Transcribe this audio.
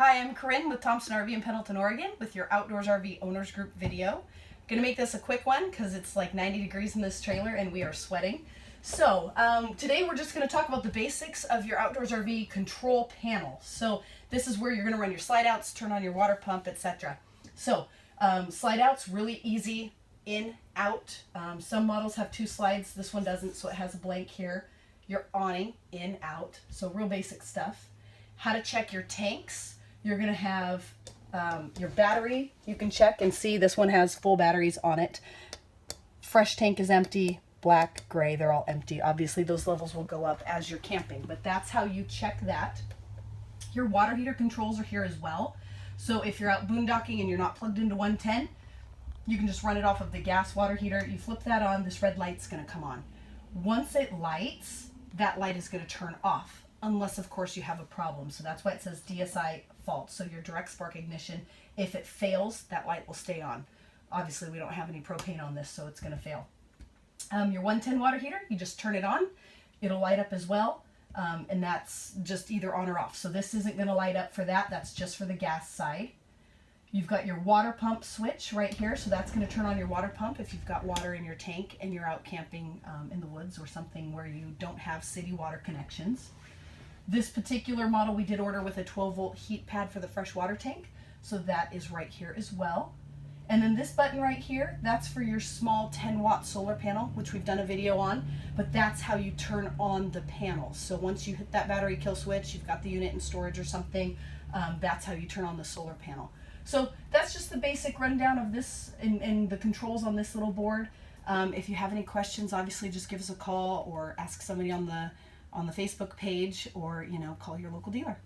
Hi, I'm Corinne with Thompson RV in Pendleton, Oregon with your Outdoors RV Owners Group video. Gonna make this a quick one because it's like 90 degrees in this trailer and we are sweating. So today we're just gonna talk about the basics of your Outdoors RV control panel. So this is where you're gonna run your slide outs, turn on your water pump, etc. So slide outs, really easy, in, out. Some models have two slides, this one doesn't, so it has a blank here. Your awning, in, out, so real basic stuff. How to check your tanks. You're going to have your battery. You can check and see this one has full batteries on it. Fresh tank is empty, black, gray, they're all empty. Obviously those levels will go up as you're camping, but that's how you check that. Your water heater controls are here as well. So if you're out boondocking and you're not plugged into 110, you can just run it off of the gas water heater. You flip that on, this red light's going to come on. Once it lights, that light is going to turn off, unless of course you have a problem. So that's why it says DSI fault. So your direct spark ignition, if it fails, that light will stay on. Obviously we don't have any propane on this, so it's going to fail. Your 110 water heater, you just turn it on, it'll light up as well, and that's just either on or off. So this isn't going to light up for that, that's just for the gas side. You've got your water pump switch right here, so that's going to turn on your water pump if you've got water in your tank and you're out camping in the woods or something where you don't have city water connections. This particular model we did order with a 12-volt heat pad for the fresh water tank, so that is right here as well. And then this button right here, that's for your small 10-watt solar panel, which we've done a video on, but that's how you turn on the panel. So once you hit that battery kill switch, you've got the unit in storage or something, that's how you turn on the solar panel. So that's just the basic rundown of this and the controls on this little board. If you have any questions, obviously just give us a call or ask somebody on the Facebook page, or call your local dealer.